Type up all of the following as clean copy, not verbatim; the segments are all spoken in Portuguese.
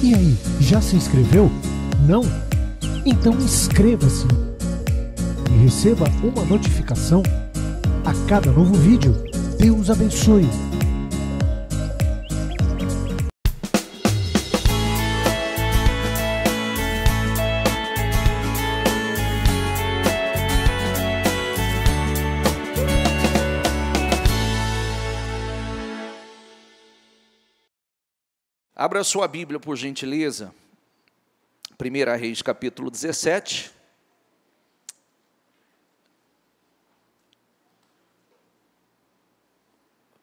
E aí, já se inscreveu? Não? Então inscreva-se e receba uma notificação a cada novo vídeo. Deus abençoe! Abra sua Bíblia, por gentileza, 1 Reis, capítulo 17.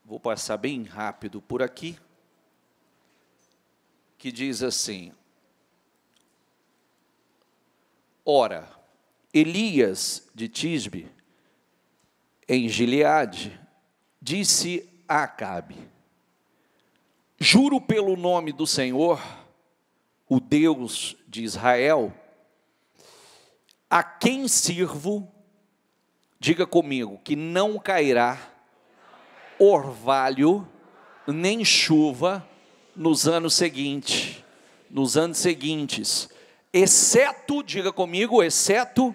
Vou passar bem rápido por aqui, que diz assim: Ora, Elias de Tisbe, em Gileade, disse a Acabe: Juro pelo nome do Senhor, o Deus de Israel, a quem sirvo, diga comigo, que não cairá orvalho nem chuva nos anos seguintes, exceto, diga comigo, exceto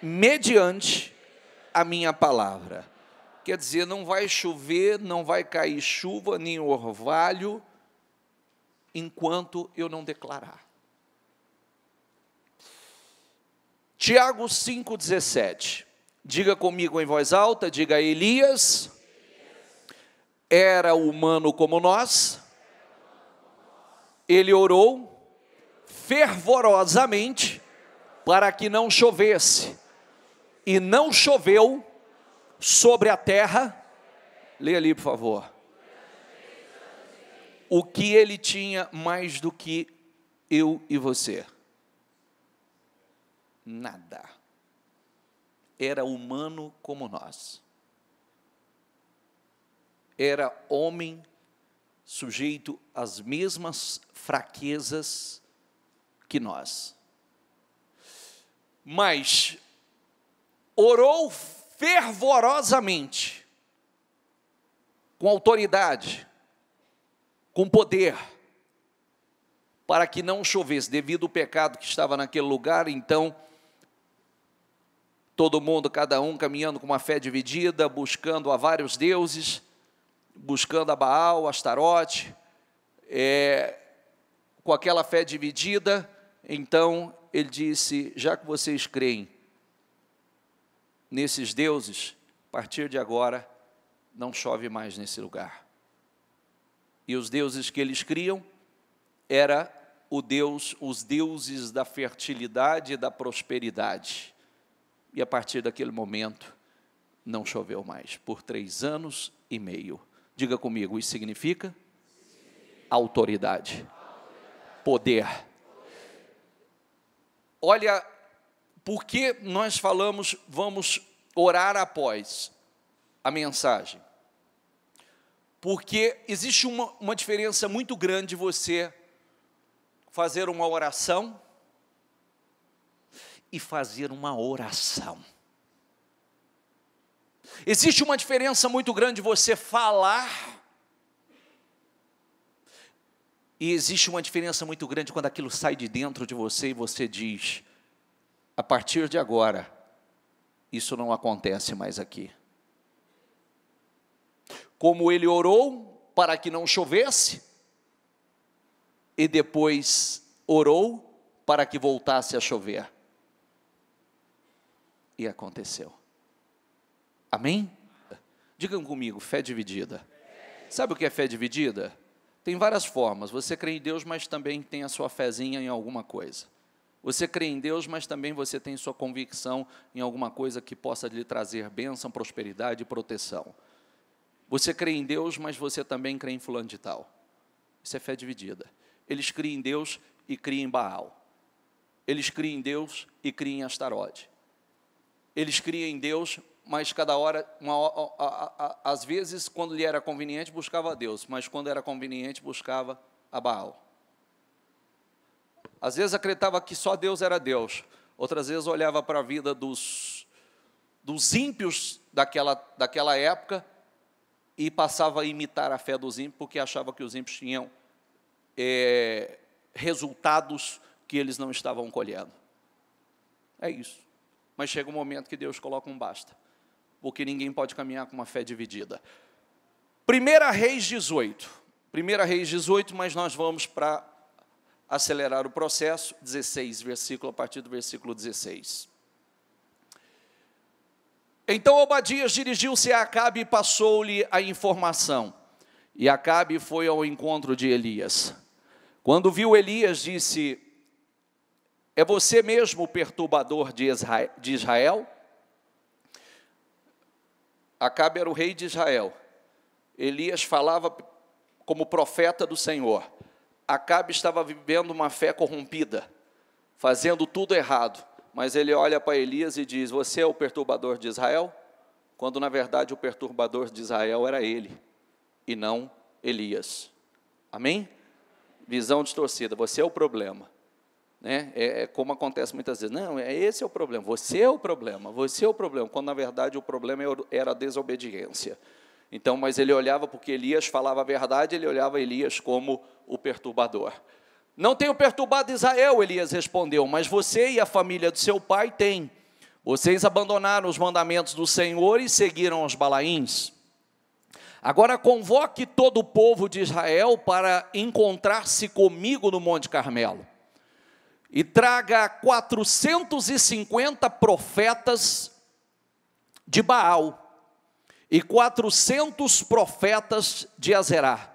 mediante a minha palavra. Quer dizer, não vai chover, não vai cair chuva, nem orvalho, enquanto eu não declarar. Tiago 5,17. Diga comigo em voz alta, diga: Elias era humano como nós, ele orou fervorosamente para que não chovesse, e não choveu sobre a terra. Leia ali, por favor. O que ele tinha mais do que eu e você? Nada. Era humano como nós. Era homem sujeito às mesmas fraquezas que nós. Mas orou fervorosamente, com autoridade, com poder, para que não chovesse, devido ao pecado que estava naquele lugar. Então, todo mundo, cada um caminhando com uma fé dividida, buscando a vários deuses, buscando a Baal, Astarote, com aquela fé dividida. Então, ele disse: já que vocês creem nesses deuses, a partir de agora, não chove mais nesse lugar. E os deuses que eles criam era os deuses da fertilidade e da prosperidade. E a partir daquele momento, não choveu mais, por 3 anos e meio. Diga comigo, isso significa autoridade, poder. Olha, por que nós falamos, vamos orar após a mensagem? Porque existe uma diferença muito grande você fazer uma oração e fazer uma oração. Existe uma diferença muito grande você falar, e existe uma diferença muito grande quando aquilo sai de dentro de você e você diz: a partir de agora, isso não acontece mais aqui. Como ele orou para que não chovesse, e depois orou para que voltasse a chover. E aconteceu. Amém? Digam comigo, fé dividida. Sabe o que é fé dividida? Tem várias formas. Você crê em Deus, mas também tem a sua fezinha em alguma coisa. Você crê em Deus, mas também você tem sua convicção em alguma coisa que possa lhe trazer bênção, prosperidade e proteção. Você crê em Deus, mas você também crê em fulano de tal. Isso é fé dividida. Eles criam em Deus e criam em Baal. Eles criam em Deus e criam em Astarote. Eles criam em Deus, mas cada hora, às vezes, quando lhe era conveniente, buscava a Deus, mas quando era conveniente, buscava a Baal. Às vezes acreditava que só Deus era Deus, outras vezes olhava para a vida dos ímpios daquela época e passava a imitar a fé dos ímpios, porque achava que os ímpios tinham resultados que eles não estavam colhendo. É isso. Mas chega um momento que Deus coloca um basta, porque ninguém pode caminhar com uma fé dividida. 1 Reis 18. 1 Reis 18, mas nós vamos para acelerar o processo, 16, a partir do versículo 16. Então Obadias dirigiu-se a Acabe e passou-lhe a informação. E Acabe foi ao encontro de Elias. Quando viu Elias, disse: é você mesmo o perturbador de Israel? Acabe era o rei de Israel. Elias falava como profeta do Senhor. Acabe estava vivendo uma fé corrompida, fazendo tudo errado. Mas ele olha para Elias e diz: você é o perturbador de Israel? Quando na verdade o perturbador de Israel era ele, e não Elias. Amém? Visão distorcida, você é o problema. Né? É como acontece muitas vezes. Não, esse é o problema, você é o problema, você é o problema. Quando na verdade o problema era a desobediência. Então, mas ele olhava, porque Elias falava a verdade, ele olhava Elias como o perturbador. Não tenho perturbado Israel, Elias respondeu, mas você e a família do seu pai têm. Vocês abandonaram os mandamentos do Senhor e seguiram os Balaíns. Agora convoque todo o povo de Israel para encontrar-se comigo no Monte Carmelo. E traga 450 profetas de Baal e 400 profetas de Azerá,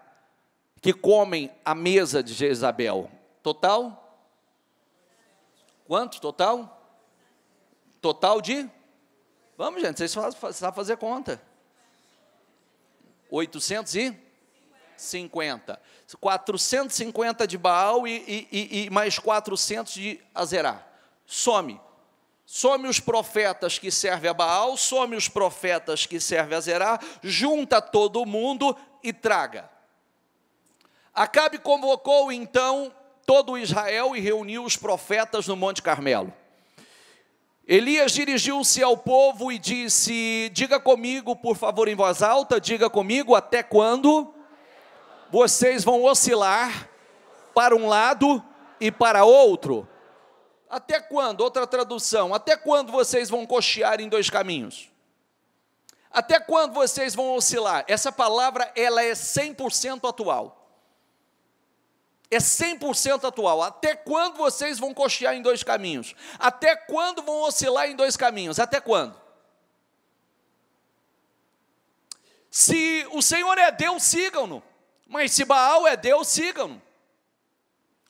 que comem à mesa de Jezabel. Total? Quanto total? Total de? Vamos, gente, vocês sabem fazer conta. 850. 450 de Baal e mais 400 de Azerá. Some os profetas que servem a Baal, some os profetas que servem a Azerá, junta todo mundo e traga. Acabe convocou então todo Israel e reuniu os profetas no Monte Carmelo. Elias dirigiu-se ao povo e disse: diga comigo, por favor, em voz alta, diga comigo, até quando vocês vão oscilar para um lado e para outro? Até quando? Outra tradução, até quando vocês vão cochear em dois caminhos? Até quando vocês vão oscilar? Essa palavra, ela é 100% atual. É 100% atual. Até quando vocês vão cochear em dois caminhos? Até quando vão oscilar em dois caminhos? Até quando? Se o Senhor é Deus, sigam-no. Mas se Baal é Deus, sigam-no.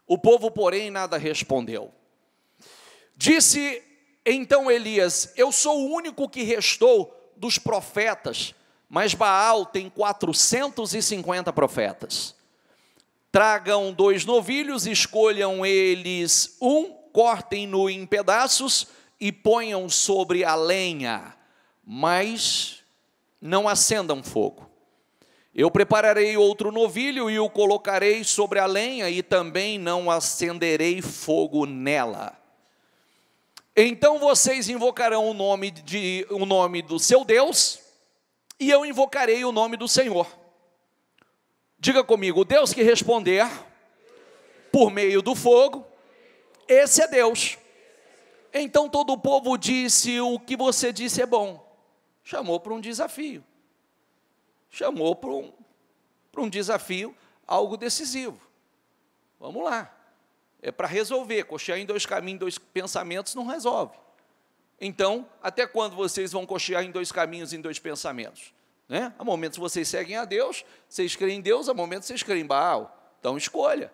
O povo, porém, nada respondeu. Disse então Elias: eu sou o único que restou dos profetas, mas Baal tem 450 profetas. Tragam 2 novilhos, escolham eles um, cortem-no em pedaços e ponham sobre a lenha, mas não acendam fogo. Eu prepararei outro novilho e o colocarei sobre a lenha e também não acenderei fogo nela. Então vocês invocarão o nome do seu Deus e eu invocarei o nome do Senhor. Diga comigo: o Deus que responder por meio do fogo, esse é Deus. Então todo o povo disse: o que você disse é bom. Chamou para um desafio. Chamou para um desafio, algo decisivo. Vamos lá. É para resolver. Cochear em dois caminhos, dois pensamentos, não resolve. Então, até quando vocês vão cochear em dois caminhos, em dois pensamentos? Né? Há momentos vocês seguem a Deus, vocês creem em Deus, há momentos vocês creem em Baal. Então, escolha.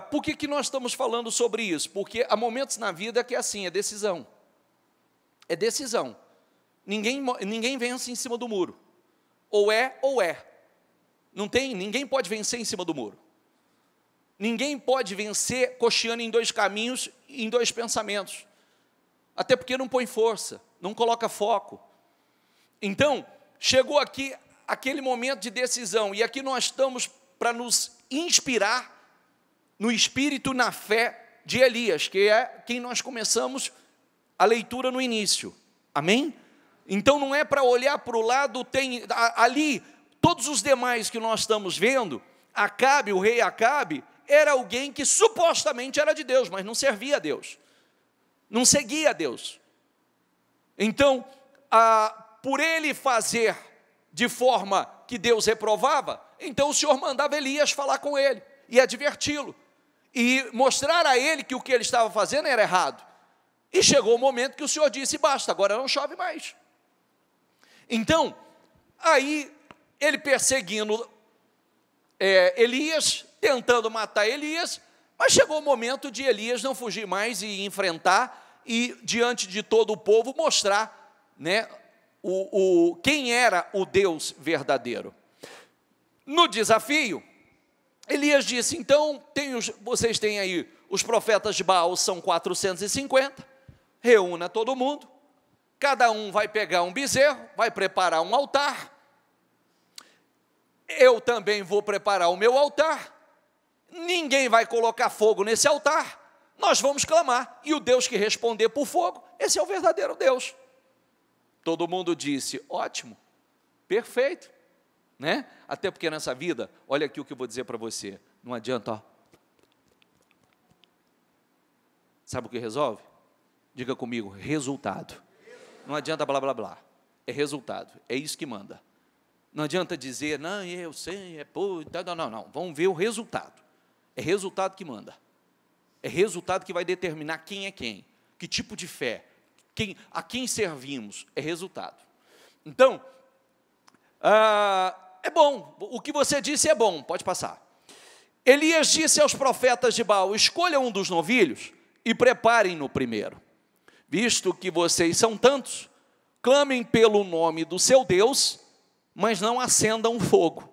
Por que nós estamos falando sobre isso? Porque há momentos na vida que é assim, é decisão. É decisão. Ninguém vence em cima do muro. Ou é. Ninguém pode vencer em cima do muro. Ninguém pode vencer cocheando em dois caminhos, em dois pensamentos. Até porque não põe força, não coloca foco. Então, chegou aqui aquele momento de decisão, e aqui nós estamos para nos inspirar no espírito, na fé de Elias, que é quem nós começamos a leitura no início. Amém? Então não é para olhar para o lado, tem ali, todos os demais que nós estamos vendo, Acabe, o rei Acabe, era alguém que supostamente era de Deus, mas não servia a Deus, não seguia a Deus. Então, por ele fazer de forma que Deus reprovava, então o Senhor mandava Elias falar com ele e adverti-lo, e mostrar a ele que o que ele estava fazendo era errado. E chegou o momento que o Senhor disse: basta, agora não chove mais. Então, aí ele perseguindo Elias, tentando matar Elias, mas chegou o momento de Elias não fugir mais e enfrentar, e diante de todo o povo mostrar, né, quem era o Deus verdadeiro. No desafio, Elias disse: então, vocês têm aí os profetas de Baal, são 450, reúna todo mundo, cada um vai pegar um bezerro, vai preparar um altar, eu também vou preparar o meu altar, ninguém vai colocar fogo nesse altar, nós vamos clamar, e o Deus que responder por fogo, esse é o verdadeiro Deus. Todo mundo disse: ótimo, perfeito, né? Até porque nessa vida, olha aqui o que eu vou dizer para você, não adianta, ó. Sabe o que resolve? Diga comigo: resultado. Não adianta blá blá blá, é resultado, é isso que manda. Não adianta dizer: não, eu sei, não, vamos ver o resultado. É resultado que manda, é resultado que vai determinar quem é quem, que tipo de fé, a quem servimos, é resultado. Então, é bom, o que você disse é bom, pode passar. Elias disse aos profetas de Baal: escolham um dos novilhos e preparem-no primeiro. Visto que vocês são tantos, clamem pelo nome do seu Deus, mas não acendam fogo.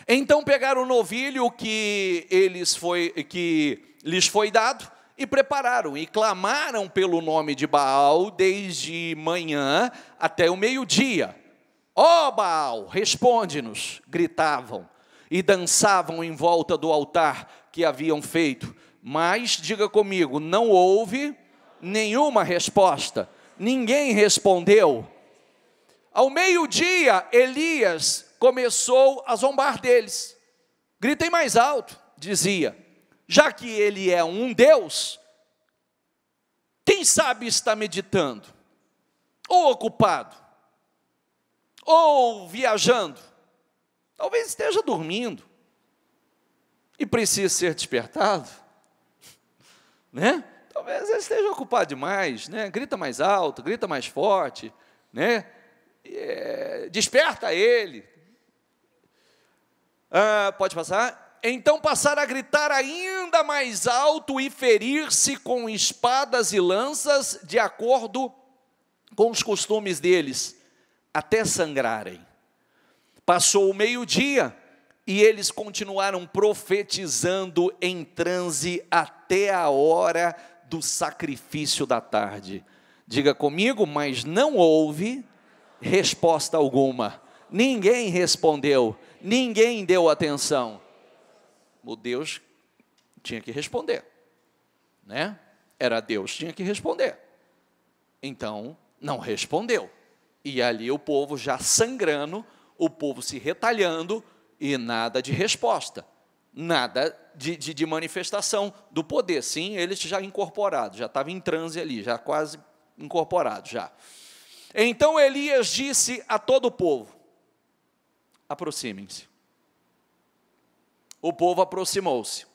Então pegaram o novilho que lhes foi dado, e prepararam, e clamaram pelo nome de Baal, desde manhã até o meio-dia. Ó Baal, responde-nos, gritavam, e dançavam em volta do altar que haviam feito. Mas, diga comigo, não houve nenhuma resposta, ninguém respondeu. Ao meio-dia, Elias começou a zombar deles. Gritem mais alto, dizia, já que ele é um Deus, quem sabe está meditando, ou ocupado, ou viajando, talvez esteja dormindo, e precise ser despertado, né? Talvez ele esteja ocupado demais, né? Grita mais alto, grita mais forte, né? Desperta ele. Pode passar? Então passaram a gritar ainda mais alto e ferir-se com espadas e lanças, de acordo com os costumes deles, até sangrarem. Passou o meio-dia, e eles continuaram profetizando em transe até a hora do sacrifício da tarde. Diga comigo: mas não houve resposta alguma. Ninguém respondeu, ninguém deu atenção. O Deus tinha que responder, né? Era Deus, tinha que responder. Então, não respondeu. E ali o povo já sangrando, o povo se retalhando, e nada de resposta, nada de manifestação do poder. Sim, eles já incorporados, já estavam em transe ali, já quase incorporados já. Então Elias disse a todo o povo: aproximem-se. O povo aproximou-se.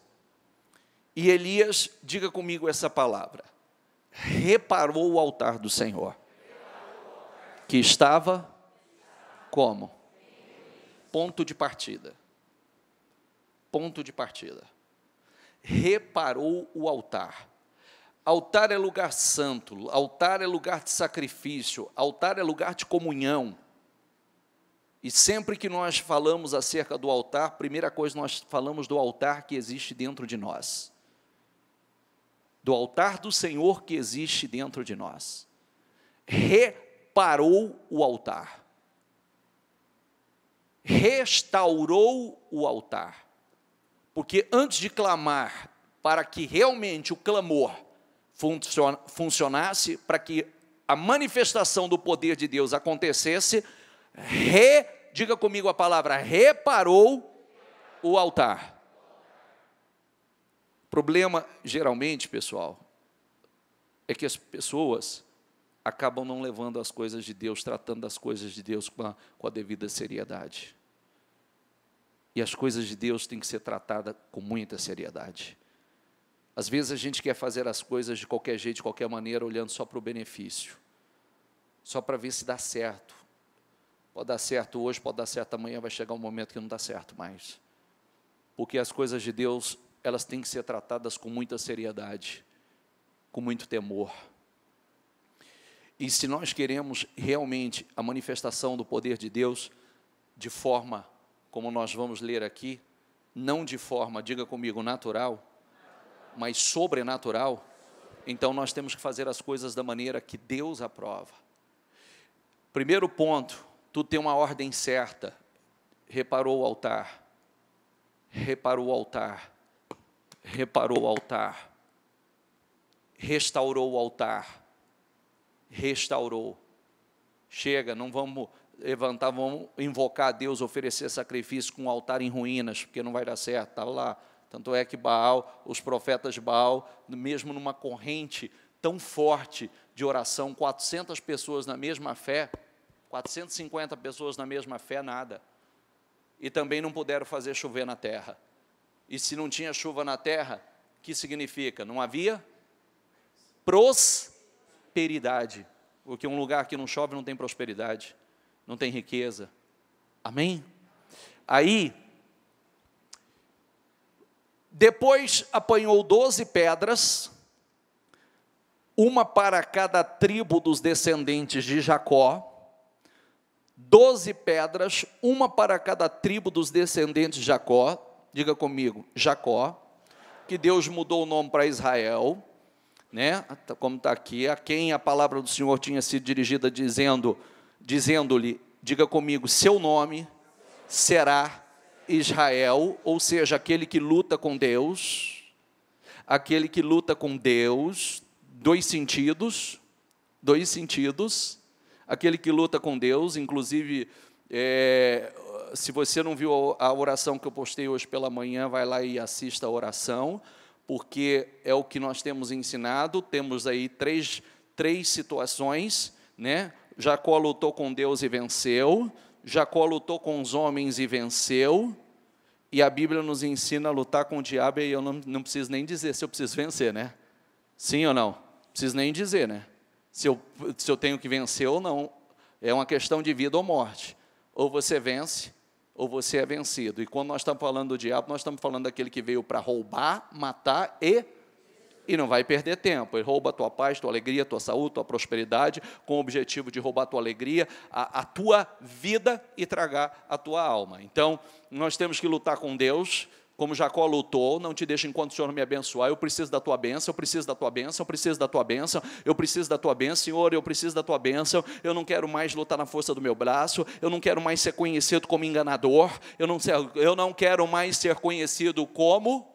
E Elias, diga comigo essa palavra, reparou o altar do Senhor, que estava como? Ponto de partida. Ponto de partida. Reparou o altar. Altar é lugar santo, altar é lugar de sacrifício, altar é lugar de comunhão. E sempre que nós falamos acerca do altar, primeira coisa, nós falamos do altar que existe dentro de nós. Do altar do Senhor que existe dentro de nós. Reparou o altar. Restaurou o altar, porque antes de clamar, para que realmente o clamor funcionasse, para que a manifestação do poder de Deus acontecesse, diga comigo a palavra, reparou o altar. problema, geralmente, pessoal, é que as pessoas acabam não levando as coisas de Deus, tratando das coisas de Deus com a devida seriedade. E as coisas de Deus têm que ser tratadas com muita seriedade. Às vezes a gente quer fazer as coisas de qualquer jeito, de qualquer maneira, olhando só para o benefício, só para ver se dá certo. Pode dar certo hoje, pode dar certo amanhã, vai chegar um momento que não dá certo mais. Porque as coisas de Deus, elas têm que ser tratadas com muita seriedade, com muito temor. E se nós queremos realmente a manifestação do poder de Deus, de forma, como nós vamos ler aqui, não de forma, diga comigo, natural, mas sobrenatural, então nós temos que fazer as coisas da maneira que Deus aprova. Primeiro ponto, tu tem uma ordem certa. Reparou o altar, reparou o altar, reparou o altar, restaurou o altar, restaurou. Chega, não vamos levantar, vamos invocar a Deus, oferecer sacrifício com o altar em ruínas, porque não vai dar certo, está lá. Tanto é que Baal, os profetas de Baal, mesmo numa corrente tão forte de oração, 400 pessoas na mesma fé, 450 pessoas na mesma fé, nada. E também não puderam fazer chover na terra. E se não tinha chuva na terra, o que significa? Não havia prosperidade. Porque um lugar que não chove não tem prosperidade, não tem riqueza. Amém? Aí, depois apanhou 12 pedras, uma para cada tribo dos descendentes de Jacó, 12 pedras, uma para cada tribo dos descendentes de Jacó, diga comigo, Jacó, que Deus mudou o nome para Israel, né? Como está aqui, a quem a palavra do Senhor tinha sido dirigida dizendo-lhe, diga comigo, seu nome será Israel, ou seja, aquele que luta com Deus, dois sentidos, aquele que luta com Deus, inclusive, se você não viu a oração que eu postei hoje pela manhã, vai lá e assista a oração, porque é o que nós temos ensinado, temos aí três situações, né? Jacó lutou com Deus e venceu, Jacó lutou com os homens e venceu, e a Bíblia nos ensina a lutar com o diabo, e eu não preciso nem dizer se eu preciso vencer, né? Sim ou não? Não preciso nem dizer, né? Se eu tenho que vencer ou não, é uma questão de vida ou morte. Ou você vence, ou você é vencido. E quando nós estamos falando do diabo, nós estamos falando daquele que veio para roubar, matar e não vai perder tempo. Ele rouba a tua paz, tua alegria, tua saúde, tua prosperidade, com o objetivo de roubar a tua alegria, a tua vida e tragar a tua alma. Então, nós temos que lutar com Deus, como Jacó lutou, não te deixe enquanto o Senhor me abençoar, eu preciso da tua bênção, eu preciso da tua bênção, eu preciso da tua bênção, eu preciso da tua bênção, Senhor, eu preciso da tua bênção, eu não quero mais lutar na força do meu braço, eu não quero mais ser conhecido como enganador, eu não quero mais ser conhecido como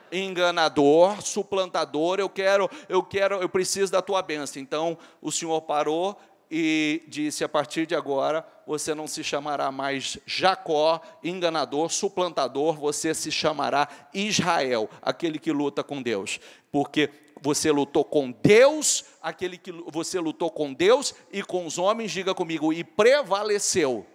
enganador, suplantador, eu preciso da tua bênção. Então, o Senhor parou e disse, a partir de agora, você não se chamará mais Jacó, enganador, suplantador, você se chamará Israel, aquele que luta com Deus, porque você lutou com Deus, você lutou com Deus e com os homens, diga comigo, e prevaleceu.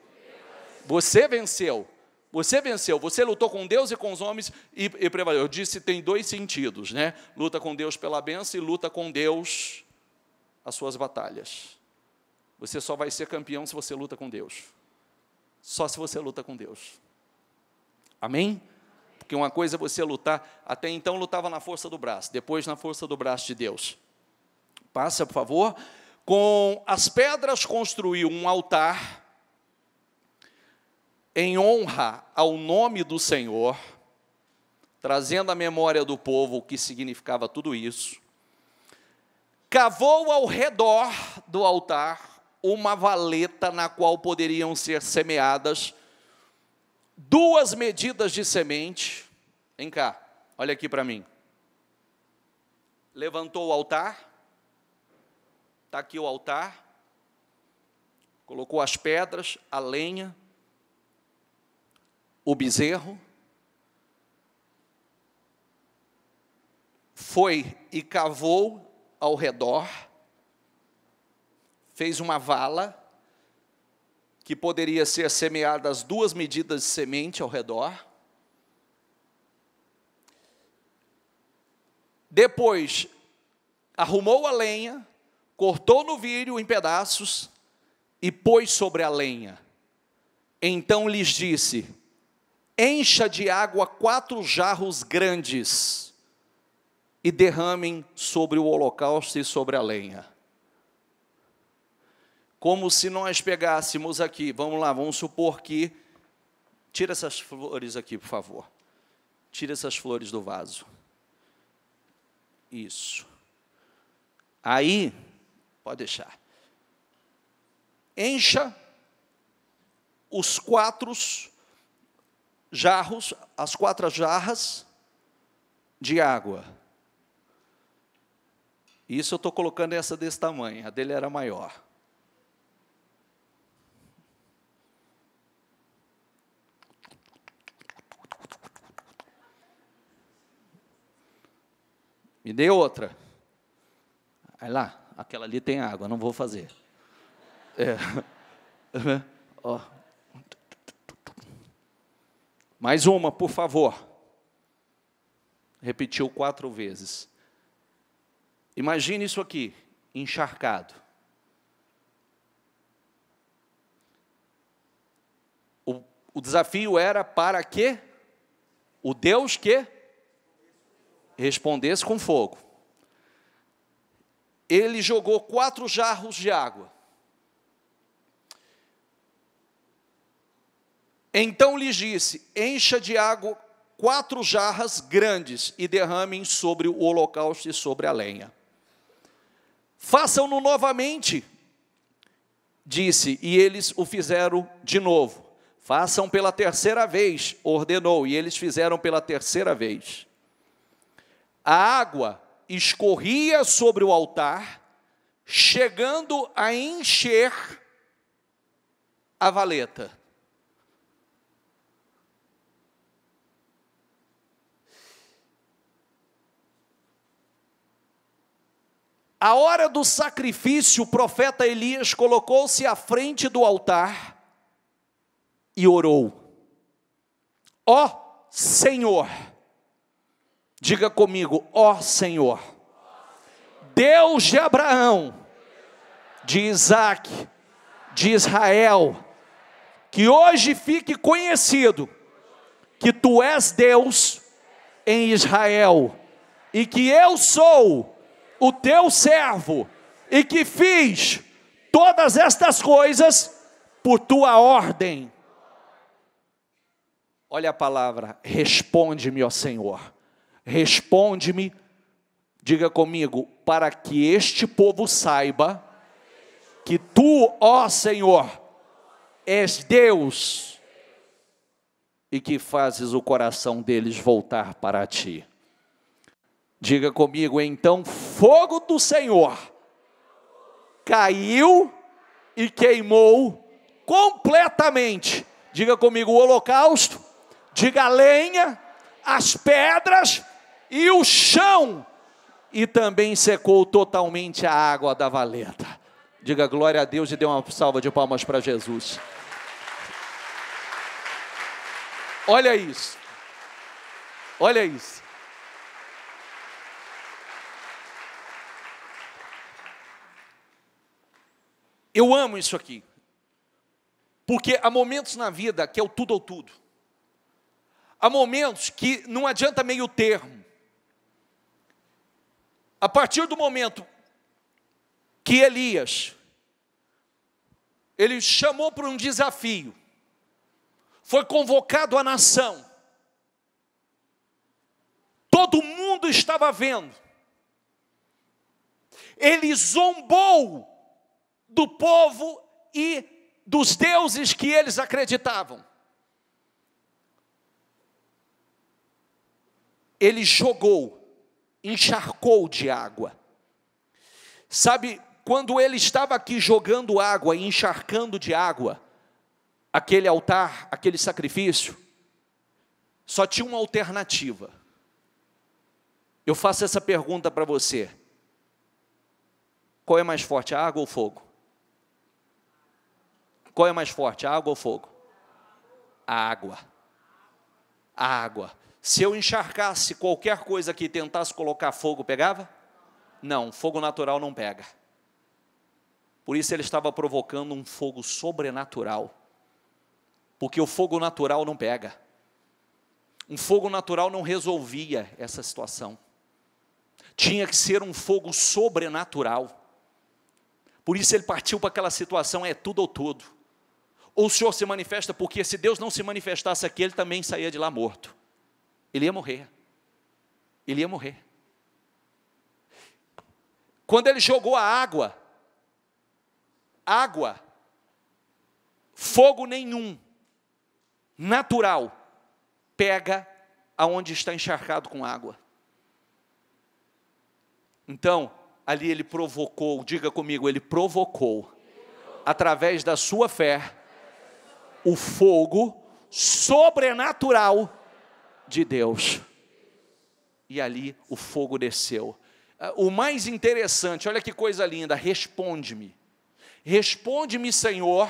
Você venceu. Você lutou com Deus e com os homens e prevaleceu. Eu disse, tem dois sentidos, né? Luta com Deus pela bênção e luta com Deus as suas batalhas. Você só vai ser campeão se você luta com Deus. Só se você luta com Deus. Amém? Porque uma coisa é você lutar, até então lutava na força do braço, depois na força do braço de Deus. Passa, por favor. Com as pedras construiu um altar em honra ao nome do Senhor, trazendo à memória do povo o que significava tudo isso. Cavou ao redor do altar uma valeta na qual poderiam ser semeadas 2 medidas de semente. Vem cá, olha aqui para mim. Levantou o altar, está aqui o altar, colocou as pedras, a lenha, o bezerro, foi e cavou ao redor, fez uma vala, que poderia ser semeada as 2 medidas de semente ao redor. Depois, arrumou a lenha, cortou o novilho em pedaços e pôs sobre a lenha. Então lhes disse: encha de água 4 jarros grandes e derramem sobre o holocausto e sobre a lenha. Como se nós pegássemos aqui, vamos lá, vamos supor que, tira essas flores aqui, por favor. Tira essas flores do vaso. Isso. Aí, pode deixar. Encha os 4 jarros, as 4 jarras de água. Isso eu estou colocando essa desse tamanho, a dele era maior. Me dê outra. Aí lá, aquela ali tem água, não vou fazer. Ó. Mais uma, por favor. Repetiu 4 vezes. Imagine isso aqui, encharcado. O desafio era para que o Deus que respondesse com fogo. Ele jogou 4 jarros de água. Então lhes disse: encha de água 4 jarras grandes e derramem sobre o holocausto e sobre a lenha. Façam-no novamente, disse, e eles o fizeram de novo. Façam pela 3ª vez, ordenou, e eles fizeram pela 3ª vez. A água escorria sobre o altar, chegando a encher a valeta. A hora do sacrifício, o profeta Elias colocou-se à frente do altar e orou: ó Senhor, diga comigo, ó Senhor, Deus de Abraão, de Isaac, de Israel, que hoje fique conhecido que Tu és Deus em Israel, e que eu sou o Teu servo, e que fiz todas estas coisas por Tua ordem. Olha a palavra, responde-me, ó Senhor, responde-me, diga comigo, para que este povo saiba que Tu, ó Senhor, és Deus, e que fazes o coração deles voltar para Ti. Diga comigo, então, fogo do Senhor caiu e queimou completamente. Diga comigo, o holocausto, diga a lenha, as pedras e o chão. E também secou totalmente a água da valeta. Diga glória a Deus e dê uma salva de palmas para Jesus. Olha isso. Olha isso. Eu amo isso aqui, porque há momentos na vida que é o tudo ou tudo. Há momentos que não adianta meio termo. A partir do momento que Elias, ele chamou para um desafio, foi convocado a nação, todo mundo estava vendo, ele zombou do povo e dos deuses que eles acreditavam. Ele jogou, encharcou de água. Sabe, quando ele estava aqui jogando água e encharcando de água, aquele altar, aquele sacrifício, só tinha uma alternativa. Eu faço essa pergunta para você. Qual é mais forte, a água ou o fogo? Qual é mais forte, a água ou o fogo? A água. A água. Se eu encharcasse qualquer coisa aqui e tentasse colocar fogo, pegava? Não, fogo natural não pega. Por isso ele estava provocando um fogo sobrenatural. Porque o fogo natural não pega. Um fogo natural não resolvia essa situação. Tinha que ser um fogo sobrenatural. Por isso ele partiu para aquela situação, é tudo ou tudo. Ou o Senhor se manifesta, porque se Deus não se manifestasse aqui, ele também saía de lá morto. Ele ia morrer. Ele ia morrer. Quando ele jogou a água, fogo nenhum, natural, pega aonde está encharcado com água. Então, ali ele provocou, diga comigo, ele provocou, através da sua fé, o fogo sobrenatural de Deus. E ali o fogo desceu. O mais interessante, olha que coisa linda, responde-me. Responde-me, Senhor,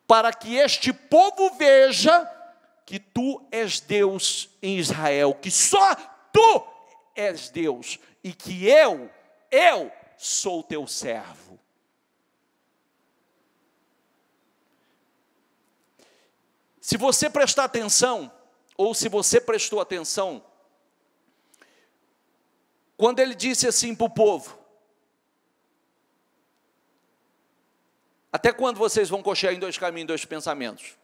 para que este povo veja que Tu és Deus em Israel, que só Tu és Deus, e que eu sou Teu servo. Se você prestar atenção, ou se você prestou atenção, quando ele disse assim para o povo, até quando vocês vão cochear em dois caminhos, dois pensamentos?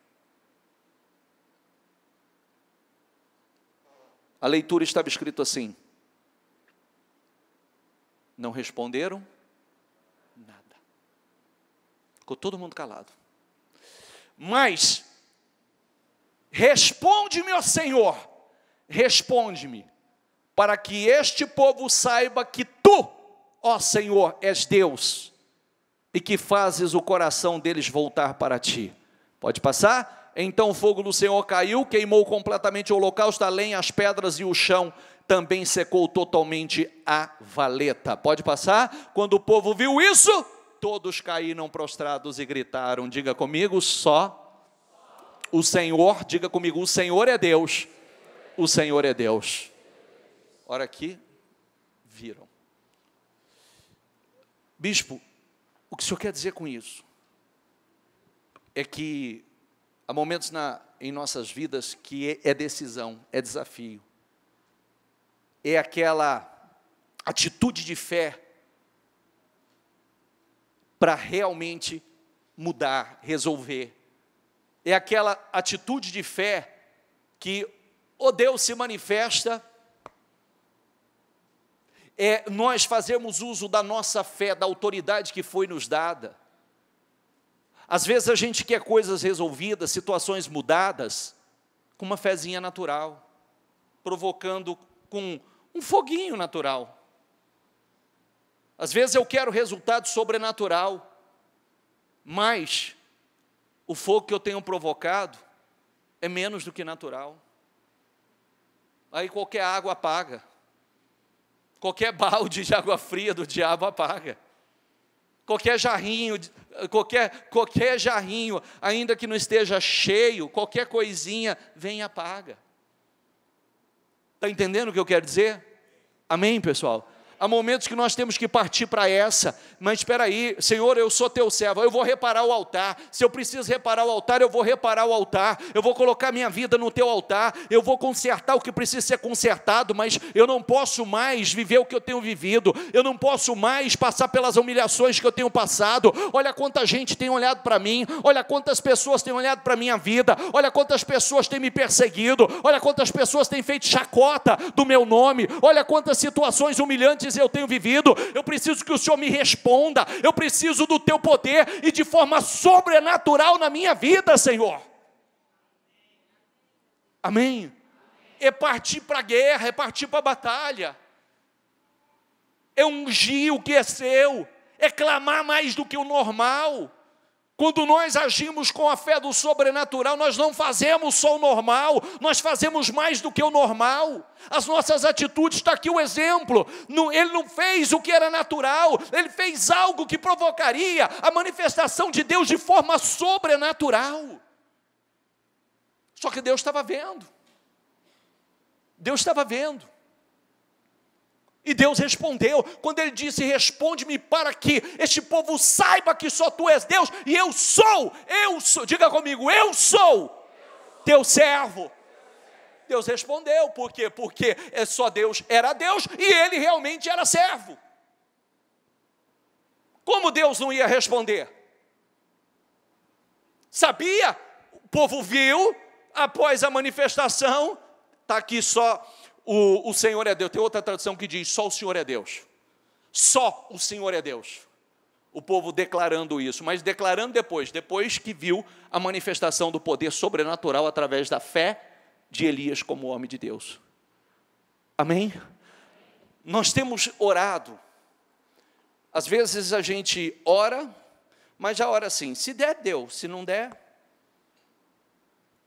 A leitura estava escrito assim, não responderam nada, ficou todo mundo calado, mas, responde-me, ó Senhor, responde-me, para que este povo saiba que Tu, ó Senhor, és Deus, e que fazes o coração deles voltar para Ti. Pode passar? Então o fogo do Senhor caiu, queimou completamente o holocausto, a lenha, as pedras e o chão, também secou totalmente a valeta. Pode passar? Quando o povo viu isso, todos caíram prostrados e gritaram, diga comigo, só o Senhor, diga comigo, o Senhor é Deus, o Senhor é Deus. Ora aqui, viram. Bispo, o que o senhor quer dizer com isso? É que há momentos em nossas vidas que é decisão, é desafio. É aquela atitude de fé para realmente mudar, resolver. É aquela atitude de fé que o Deus se manifesta. Nós fazemos uso da nossa fé, da autoridade que foi nos dada. Às vezes a gente quer coisas resolvidas, situações mudadas, com uma fezinha natural, provocando com um foguinho natural. Às vezes eu quero resultado sobrenatural, mas o fogo que eu tenho provocado é menos do que natural. Aí qualquer água apaga. Qualquer balde de água fria do diabo apaga. Qualquer jarrinho, ainda que não esteja cheio, qualquer coisinha, vem e apaga. Está entendendo o que eu quero dizer? Amém, pessoal? Há momentos que nós temos que partir para essa, mas espera aí, Senhor, eu sou teu servo, eu vou reparar o altar, se eu preciso reparar o altar, eu vou reparar o altar, eu vou colocar minha vida no teu altar, eu vou consertar o que precisa ser consertado, mas eu não posso mais viver o que eu tenho vivido, eu não posso mais passar pelas humilhações que eu tenho passado. Olha quanta gente tem olhado para mim, olha quantas pessoas têm olhado para a minha vida, olha quantas pessoas têm me perseguido, olha quantas pessoas têm feito chacota do meu nome, olha quantas situações humilhantes eu tenho vivido. Eu preciso que o Senhor me responda, eu preciso do teu poder e de forma sobrenatural na minha vida, Senhor. Amém? É partir para a guerra, é partir para a batalha, é ungir o que é seu, é clamar mais do que o normal. Quando nós agimos com a fé do sobrenatural, nós não fazemos só o normal, nós fazemos mais do que o normal. As nossas atitudes, está aqui o exemplo. Ele não fez o que era natural, ele fez algo que provocaria a manifestação de Deus de forma sobrenatural. Só que Deus estava vendo. Deus estava vendo. E Deus respondeu, quando ele disse, responde-me para que este povo saiba que só tu és Deus, e eu sou, diga comigo, eu sou teu servo. Deus respondeu, por quê? Porque só Deus era Deus, e ele realmente era servo. Como Deus não ia responder? Sabia, o povo viu, após a manifestação, está aqui só... O Senhor é Deus. Tem outra tradução que diz, só o Senhor é Deus. Só o Senhor é Deus. O povo declarando isso, mas declarando depois que viu a manifestação do poder sobrenatural através da fé de Elias como homem de Deus. Amém? Nós temos orado. Às vezes a gente ora, mas já ora assim, se der, deu. Se não der,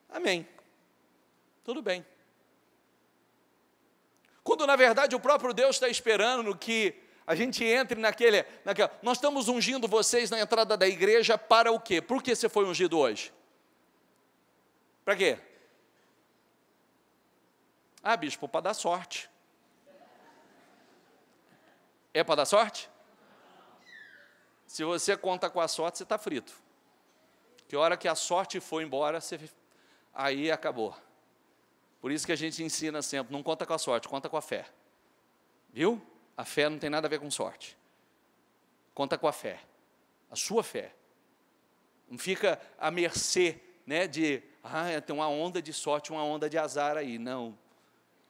amém. Tudo bem. Quando, na verdade, o próprio Deus está esperando que a gente entre naquela... Nós estamos ungindo vocês na entrada da igreja para o quê? Por que você foi ungido hoje? Para quê? Ah, bispo, para dar sorte. É para dar sorte? Se você conta com a sorte, você está frito. Que hora que a sorte for embora, aí acabou. Por isso que a gente ensina sempre, não conta com a sorte, conta com a fé. Viu? A fé não tem nada a ver com sorte. Conta com a fé. A sua fé. Não fica à mercê, né, de, tem uma onda de sorte, uma onda de azar aí. Não.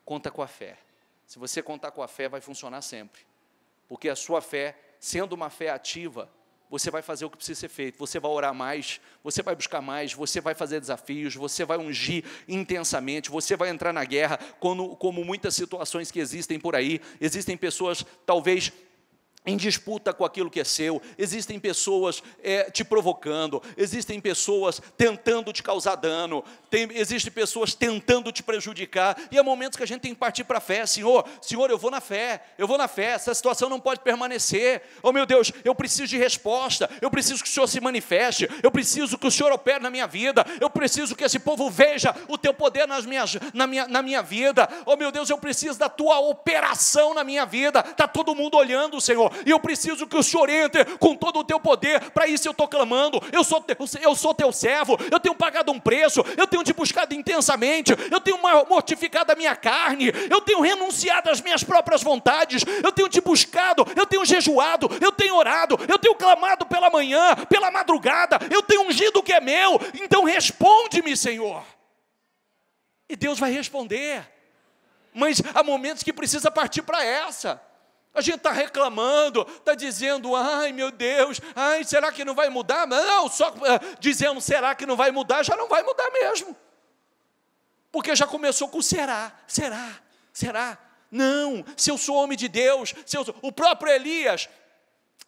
Conta com a fé. Se você contar com a fé, vai funcionar sempre. Porque a sua fé, sendo uma fé ativa, você vai fazer o que precisa ser feito, você vai orar mais, você vai buscar mais, você vai fazer desafios, você vai ungir intensamente, você vai entrar na guerra, como muitas situações que existem por aí, existem pessoas, talvez, em disputa com aquilo que é seu, existem pessoas te provocando, existem pessoas tentando te causar dano, existem pessoas tentando te prejudicar, e há momentos que a gente tem que partir para a fé, Senhor, eu vou na fé, essa situação não pode permanecer, oh meu Deus, eu preciso de resposta, eu preciso que o Senhor se manifeste, eu preciso que o Senhor opere na minha vida, eu preciso que esse povo veja o teu poder na minha vida, oh meu Deus, eu preciso da tua operação na minha vida, está todo mundo olhando, Senhor, e eu preciso que o Senhor entre com todo o teu poder. Para isso eu estou clamando, eu sou teu servo, eu tenho pagado um preço, eu tenho te buscado intensamente, eu tenho mortificado a minha carne, eu tenho renunciado às minhas próprias vontades, eu tenho te buscado, eu tenho jejuado, eu tenho orado, eu tenho clamado pela manhã, pela madrugada, eu tenho ungido o que é meu, então responde-me, Senhor. E Deus vai responder, mas há momentos que precisa partir para essa. A gente está reclamando, está dizendo, ai meu Deus, será que não vai mudar? Não, só dizendo, será que não vai mudar? Já não vai mudar mesmo. Porque já começou com será. Não, se eu sou homem de Deus, o próprio Elias...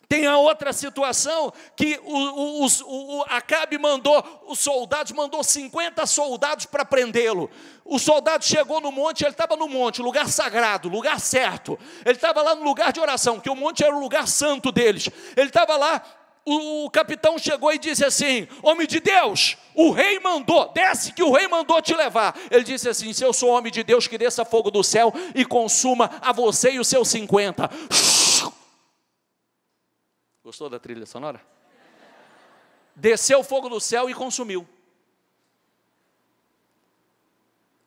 Tem a outra situação que Acabe mandou 50 soldados para prendê-lo. O soldado chegou no monte, ele estava no monte, lugar sagrado, lugar certo. Ele estava lá no lugar de oração, porque o monte era o lugar santo deles. Ele estava lá, o capitão chegou e disse assim, homem de Deus, o rei mandou, desce que o rei mandou te levar. Ele disse assim, se eu sou homem de Deus, que desça fogo do céu e consuma a você e os seus 50. Gostou da trilha sonora? Desceu o fogo do céu e consumiu.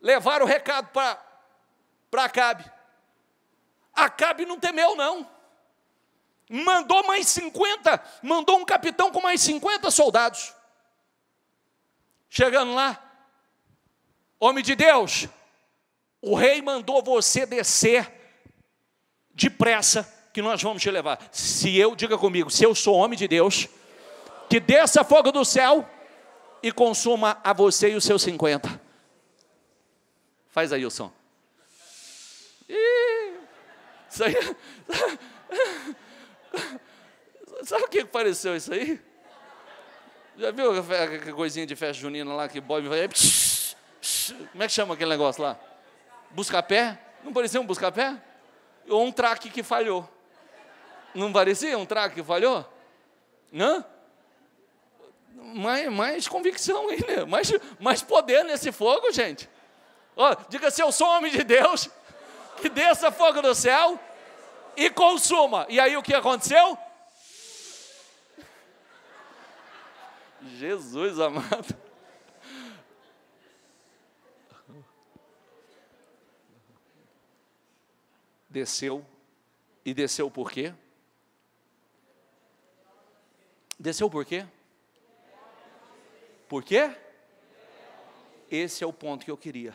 Levaram o recado para Acabe. Acabe não temeu, não. Mandou mais 50, mandou um capitão com mais 50 soldados. Chegando lá, homem de Deus, o rei mandou você descer depressa, que nós vamos te levar. Diga comigo, se eu sou homem de Deus, que desça fogo do céu e consuma a você e os seus 50. Faz aí o som. Isso aí. Sabe o que pareceu isso aí? Já viu aquela coisinha de festa junina lá que boy vai... Como é que chama aquele negócio lá? Busca-pé? Não parecia um busca-pé? Ou um traque que falhou? Não parecia um traque que falhou? Hã? Mais convicção aí, né? Mais poder nesse fogo, gente. Ó, diga assim, eu sou homem de Deus, que desça fogo do céu e consuma. E aí o que aconteceu? Jesus amado. Desceu. E desceu por quê? Desceu por quê? Por quê? Esse é o ponto que eu queria.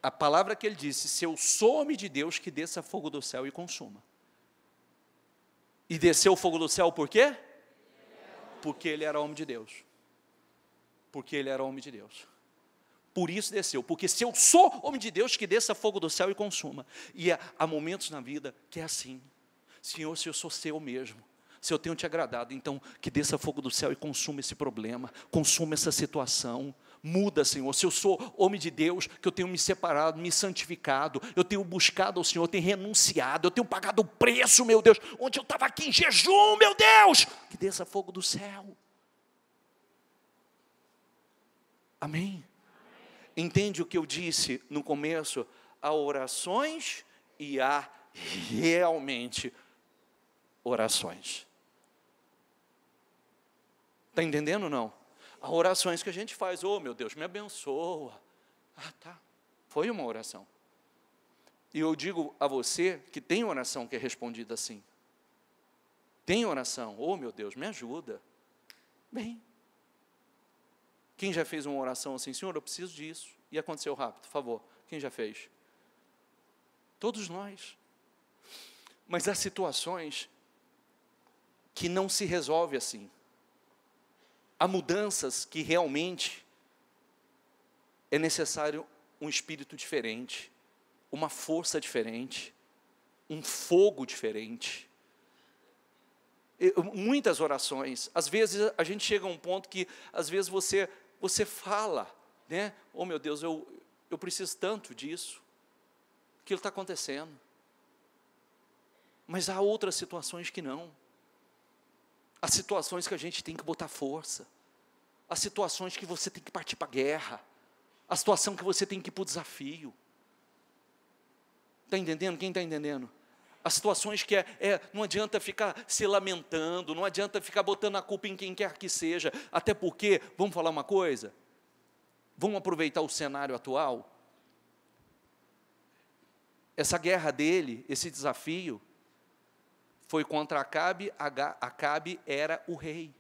A palavra que ele disse, se eu sou homem de Deus, que desça fogo do céu e consuma. E desceu o fogo do céu por quê? Porque ele era homem de Deus. Porque ele era homem de Deus. Por isso desceu. Porque se eu sou homem de Deus, que desça fogo do céu e consuma. E há momentos na vida que é assim. Senhor, se eu sou seu mesmo, se eu tenho te agradado, então que desça fogo do céu e consuma esse problema, consuma essa situação. Muda, Senhor. Se eu sou homem de Deus, que eu tenho me separado, me santificado, eu tenho buscado ao Senhor, eu tenho renunciado, eu tenho pagado o preço, meu Deus, onde eu estava aqui em jejum, meu Deus, que desça fogo do céu. Amém? Entende o que eu disse no começo? Há orações e há realmente orações. Está entendendo ou não? Há orações que a gente faz, oh meu Deus, me abençoa. Ah, tá, foi uma oração. E eu digo a você que tem oração que é respondida assim. Tem oração, oh meu Deus, me ajuda. Bem, quem já fez uma oração assim, Senhor, eu preciso disso, e aconteceu rápido, por favor, quem já fez? Todos nós. Mas há situações que não se resolve assim. Há mudanças que realmente é necessário um espírito diferente, uma força diferente, um fogo diferente. Muitas orações, às vezes a gente chega a um ponto que, às vezes você fala, né? Oh meu Deus, eu preciso tanto disso, aquilo está acontecendo. Mas há outras situações que não. Há situações que a gente tem que botar força. Há situações que você tem que partir para a guerra. Há situação que você tem que ir para o desafio. Está entendendo? Quem está entendendo? Há situações que não adianta ficar se lamentando, não adianta ficar botando a culpa em quem quer que seja, até porque, vamos falar uma coisa? Vamos aproveitar o cenário atual? Essa guerra dele, esse desafio, foi contra Acabe. Acabe era o rei,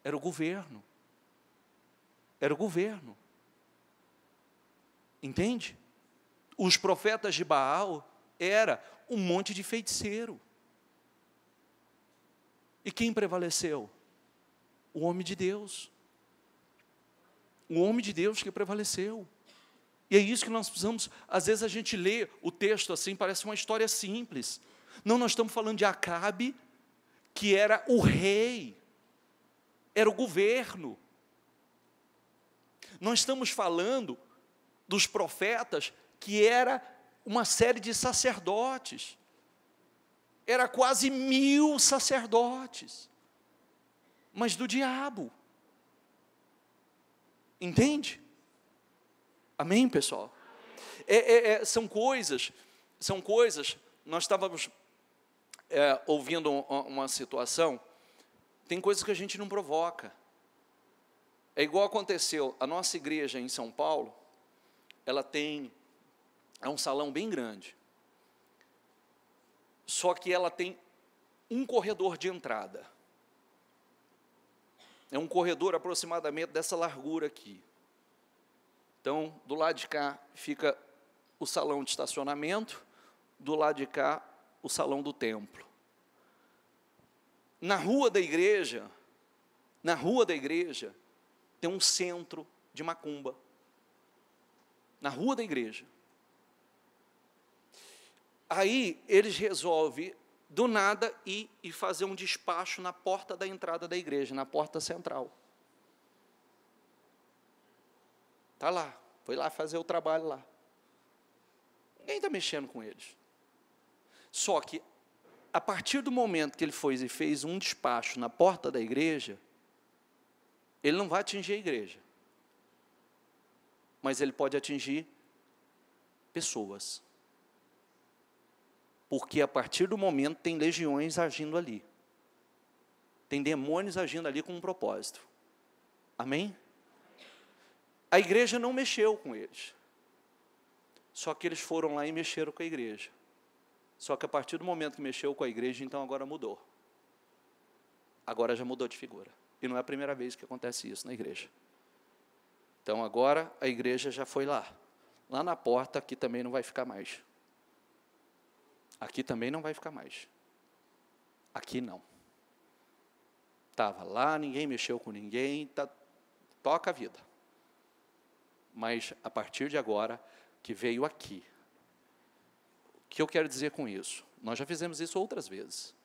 era o governo. Era o governo. Entende? Os profetas de Baal era um monte de feiticeiro. E quem prevaleceu? O homem de Deus. O homem de Deus que prevaleceu. E é isso que nós precisamos. Às vezes a gente lê o texto assim, parece uma história simples. Não, nós estamos falando de Acabe, que era o rei, era o governo. Nós estamos falando dos profetas, que era uma série de sacerdotes. Era quase 1000 sacerdotes, mas do diabo. Entende? Amém, pessoal? São coisas, nós estávamos ouvindo uma situação, tem coisas que a gente não provoca. É igual aconteceu, a nossa igreja em São Paulo, ela é um salão bem grande, só que ela tem um corredor de entrada. É um corredor aproximadamente dessa largura aqui. Então, do lado de cá fica o salão de estacionamento, do lado de cá o salão do templo. Na rua da igreja, tem um centro de macumba. Na rua da igreja. Aí eles resolvem do nada, ir e fazer um despacho na porta da entrada da igreja, na porta central. Está lá, foi lá fazer o trabalho lá. Ninguém está mexendo com eles. Só que, a partir do momento que ele foi e fez um despacho na porta da igreja, ele não vai atingir a igreja, mas ele pode atingir pessoas. Porque a partir do momento tem legiões agindo ali. Tem demônios agindo ali com um propósito. Amém? A igreja não mexeu com eles. Só que eles foram lá e mexeram com a igreja. Só que a partir do momento que mexeu com a igreja, então agora mudou. Agora já mudou de figura. E não é a primeira vez que acontece isso na igreja. Então agora a igreja já foi lá. Lá na porta, aqui também não vai ficar mais. Aqui também não vai ficar mais. Aqui não. Estava lá, ninguém mexeu com ninguém, toca a vida. Mas a partir de agora, que veio aqui. O que eu quero dizer com isso? Nós já fizemos isso outras vezes.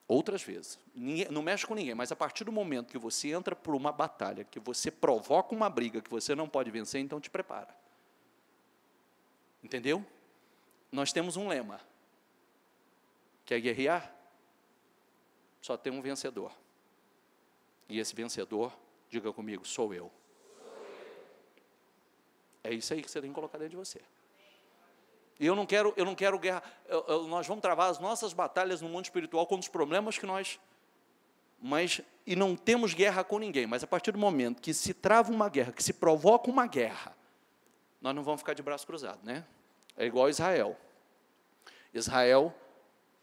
Outras vezes. Ninguém, não mexe com ninguém, mas a partir do momento que você entra por uma batalha, que você provoca uma briga que você não pode vencer, então te prepara. Entendeu? Nós temos um lema. Quer guerrear? Só tem um vencedor. E esse vencedor, diga comigo, sou eu. É isso aí que você tem que colocar dentro de você. E eu não quero guerra. Nós vamos travar as nossas batalhas no mundo espiritual com os problemas que nós... E não temos guerra com ninguém. Mas a partir do momento que se trava uma guerra, que se provoca uma guerra, nós não vamos ficar de braço cruzado, né? É igual Israel.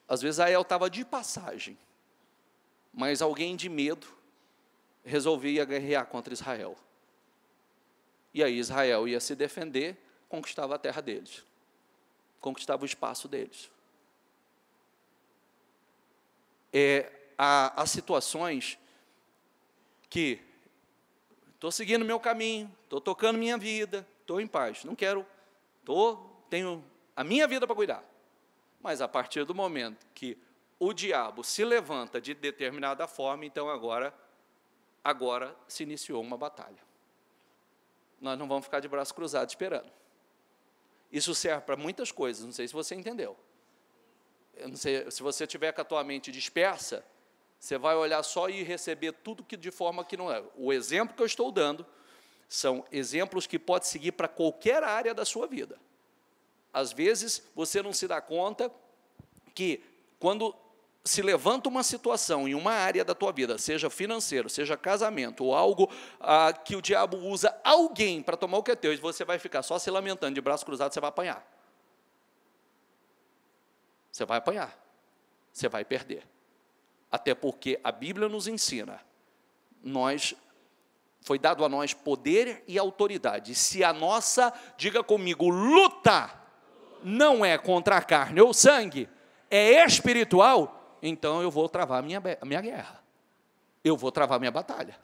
Às vezes Israel estava de passagem, mas alguém de medo resolvia guerrear contra Israel. E aí Israel ia se defender, conquistava a terra deles, conquistava o espaço deles. Há situações que estou seguindo meu caminho, estou tocando minha vida, estou em paz, não quero, tenho a minha vida para cuidar. Mas a partir do momento que o diabo se levanta de determinada forma, então agora se iniciou uma batalha. Nós não vamos ficar de braço cruzado esperando. Isso serve para muitas coisas, não sei se você entendeu. Eu não sei, se você tiver com a tua mente dispersa, você vai olhar só e receber tudo que de forma que não é. O exemplo que eu estou dando são exemplos que pode seguir para qualquer área da sua vida. Às vezes, você não se dá conta que, quando se levanta uma situação em uma área da tua vida, seja financeiro, seja casamento, ou algo que o diabo usa alguém para tomar o que é teu, e você vai ficar só se lamentando, de braço cruzado, você vai apanhar. Você vai apanhar. Você vai perder. Até porque a Bíblia nos ensina, foi dado a nós poder e autoridade. Se a nossa, diga comigo, luta não é contra a carne ou sangue, é espiritual, então eu vou travar a minha guerra. Eu vou travar a minha batalha.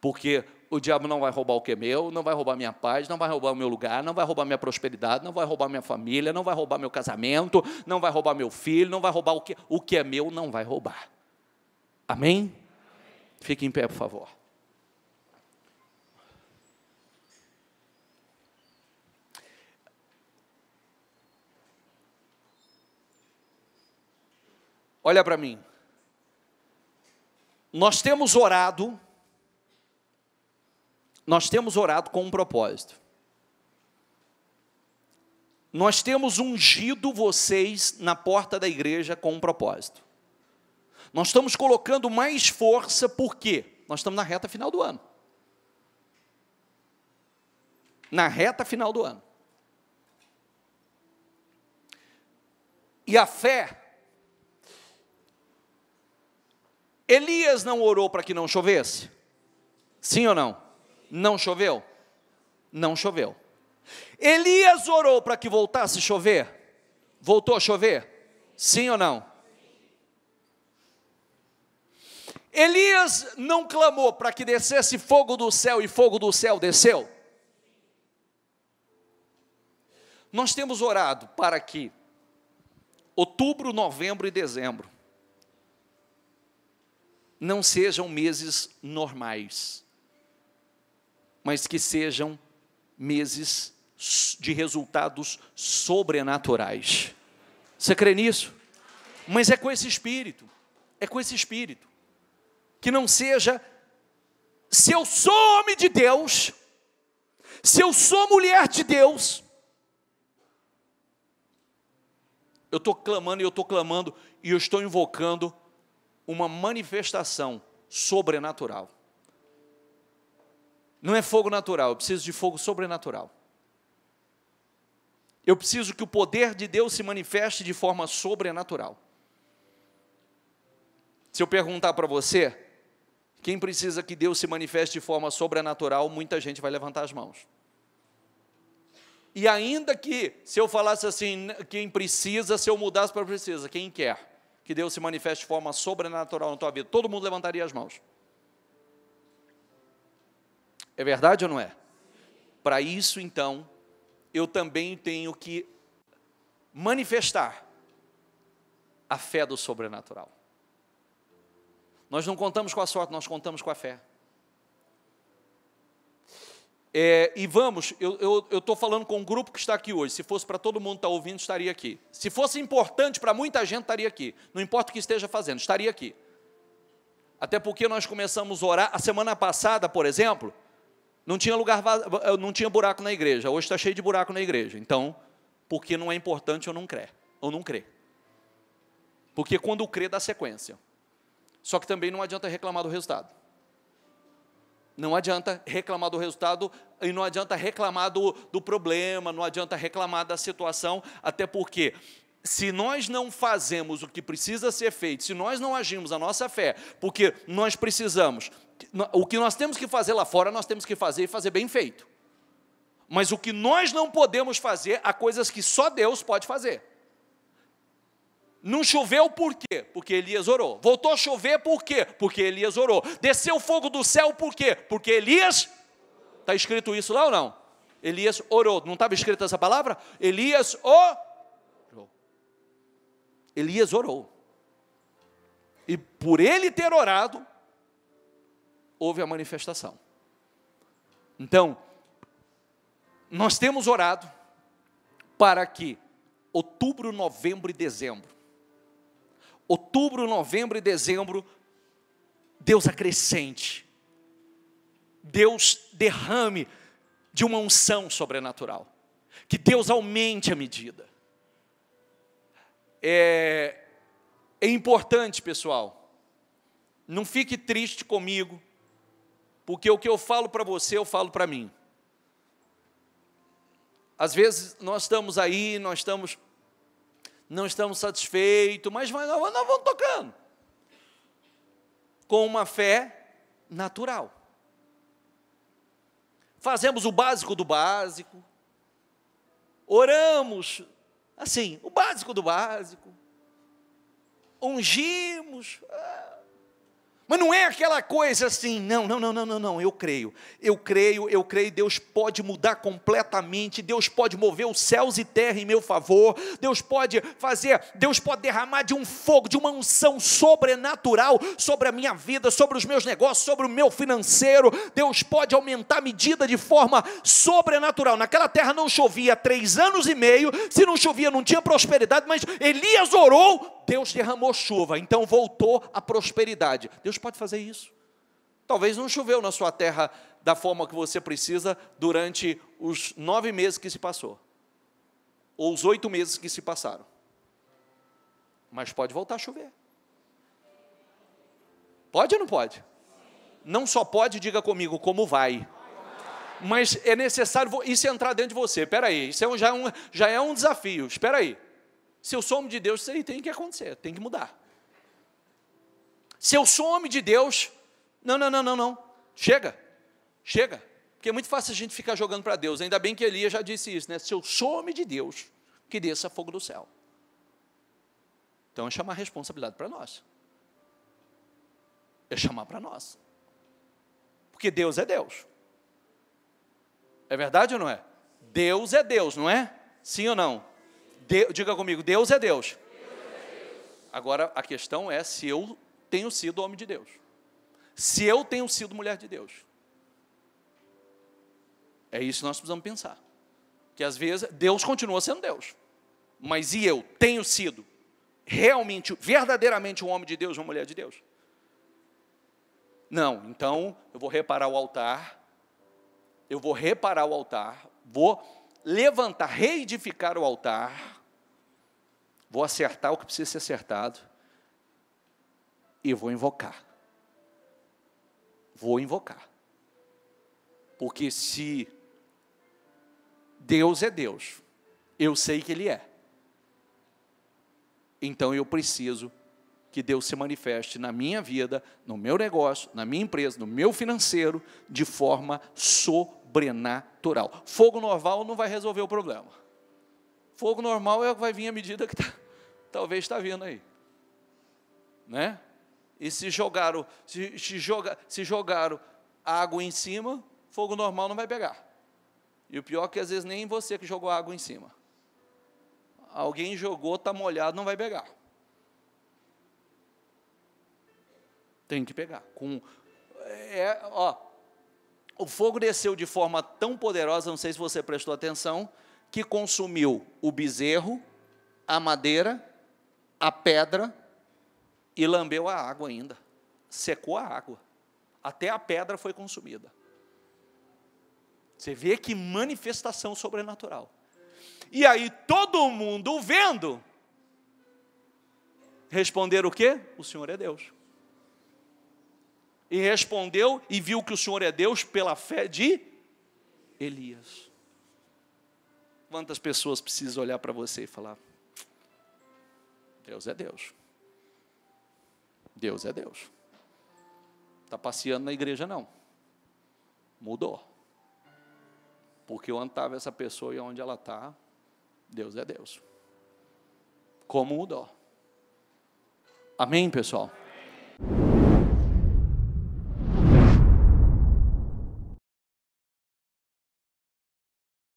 Porque o diabo não vai roubar o que é meu, não vai roubar minha paz, não vai roubar o meu lugar, não vai roubar minha prosperidade, não vai roubar minha família, não vai roubar meu casamento, não vai roubar meu filho, não vai roubar o que é meu, não vai roubar. Amém? Fique em pé, por favor. Olha para mim. Nós temos orado com um propósito. Nós temos ungido vocês na porta da igreja com um propósito. Nós estamos colocando mais força, por quê? Nós estamos na reta final do ano. Na reta final do ano. E a fé... Elias não orou para que não chovesse? Sim ou não? Não choveu? Não choveu. Elias orou para que voltasse a chover? Voltou a chover? Sim ou não? Elias não clamou para que descesse fogo do céu e fogo do céu desceu? Nós temos orado para que outubro, novembro e dezembro não sejam meses normais, mas que sejam meses de resultados sobrenaturais. Você crê nisso? Mas é com esse espírito, que não seja, se eu sou homem de Deus, se eu sou mulher de Deus, eu estou clamando e eu estou invocando uma manifestação sobrenatural. Não é fogo natural, eu preciso de fogo sobrenatural. Eu preciso que o poder de Deus se manifeste de forma sobrenatural. Se eu perguntar para você, quem precisa que Deus se manifeste de forma sobrenatural, muita gente vai levantar as mãos. E ainda que, se eu falasse assim, quem precisa, se eu mudasse para precisa, quem quer que Deus se manifeste de forma sobrenatural na tua vida, todo mundo levantaria as mãos. É verdade ou não é? Para isso, então, eu também tenho que manifestar a fé do sobrenatural. Nós não contamos com a sorte, nós contamos com a fé. E vamos, eu estou falando com um grupo que está aqui hoje. Se fosse para todo mundo estar ouvindo, estaria aqui. Se fosse importante para muita gente, estaria aqui. Não importa o que esteja fazendo, estaria aqui. Até porque nós começamos a orar. A semana passada, por exemplo, não tinha não tinha buraco na igreja. Hoje está cheio de buraco na igreja. Então, porque não é importante ou não crer. Porque quando crê, dá sequência. Só que também não adianta reclamar do resultado. Não adianta reclamar do resultado e não adianta reclamar do problema, não adianta reclamar da situação, até porque se nós não fazemos o que precisa ser feito, se nós não agimos a nossa fé, porque nós precisamos, o que nós temos que fazer lá fora, nós temos que fazer e fazer bem feito. Mas o que nós não podemos fazer, há coisas que só Deus pode fazer. Não choveu por quê? Porque Elias orou. Voltou a chover por quê? Porque Elias orou. Desceu fogo do céu por quê? Porque Elias, está escrito isso lá ou não? Elias orou. Não estava escrita essa palavra? Elias orou. Elias orou. E por ele ter orado, houve a manifestação. Então, nós temos orado para que outubro, novembro e dezembro, Deus acrescente, Deus derrame de uma unção sobrenatural, que Deus aumente a medida. É importante, pessoal, não fique triste comigo, porque o que eu falo para você, eu falo para mim. Às vezes nós estamos aí, não estamos satisfeitos, mas nós vamos tocando, com uma fé natural. Fazemos o básico do básico, oramos, assim, o básico do básico, ungimos, mas não é aquela coisa assim, não, eu creio, Deus pode mudar completamente, Deus pode mover os céus e terra em meu favor, Deus pode derramar de um fogo, de uma unção sobrenatural sobre a minha vida, sobre os meus negócios, sobre o meu financeiro, Deus pode aumentar a medida de forma sobrenatural. Naquela terra não chovia há 3 anos e meio, se não chovia não tinha prosperidade, mas Elias orou, Deus derramou chuva, então voltou a prosperidade. Deus pode fazer isso. Talvez não choveu na sua terra da forma que você precisa durante os 9 meses que se passou, ou os 8 meses que se passaram, mas pode voltar a chover. Pode ou não pode? Não só pode, diga comigo, como vai. Mas é necessário isso entrar dentro de você. Espera aí, isso já é um desafio. Espera aí. Se eu sou homem de Deus, isso aí tem que acontecer, tem que mudar. Se eu sou homem de Deus, não, chega, porque é muito fácil a gente ficar jogando para Deus, ainda bem que Elias já disse isso, né? Se eu sou homem de Deus, que desça fogo do céu. Então é chamar a responsabilidade para nós, porque Deus é Deus, é verdade ou não é? Deus é Deus, não é? Sim ou não? Diga comigo, Deus é Deus. Agora, a questão é se eu tenho sido homem de Deus. Se eu tenho sido mulher de Deus. É isso que nós precisamos pensar. Que às vezes, Deus continua sendo Deus. Mas e eu tenho sido realmente, verdadeiramente um homem de Deus, uma mulher de Deus? Não, então eu vou reparar o altar, vou levantar, reedificar o altar, vou acertar o que precisa ser acertado e vou invocar. Porque se Deus é Deus, eu sei que Ele é. Então eu preciso que Deus se manifeste na minha vida, no meu negócio, na minha empresa, no meu financeiro, de forma sobrenatural. Fogo normal não vai resolver o problema. Fogo normal é o que vai vir à medida que talvez está vindo aí. Né? E se jogaram água em cima, fogo normal não vai pegar. E o pior é que às vezes nem você que jogou água em cima. Alguém jogou, está molhado, não vai pegar. Tem que pegar. O fogo desceu de forma tão poderosa, não sei se você prestou atenção, que consumiu o bezerro, a madeira, a pedra e lambeu a água ainda. Secou a água. Até a pedra foi consumida. Você vê que manifestação sobrenatural. E aí todo mundo vendo, responderam o quê? O Senhor é Deus. E respondeu e viu que o Senhor é Deus pela fé de Elias. Quantas pessoas precisam olhar para você e falar, Deus é Deus. Deus é Deus. Está passeando na igreja não. Mudou. Porque onde estava essa pessoa e onde ela está, Deus é Deus. Como mudou? Amém, pessoal?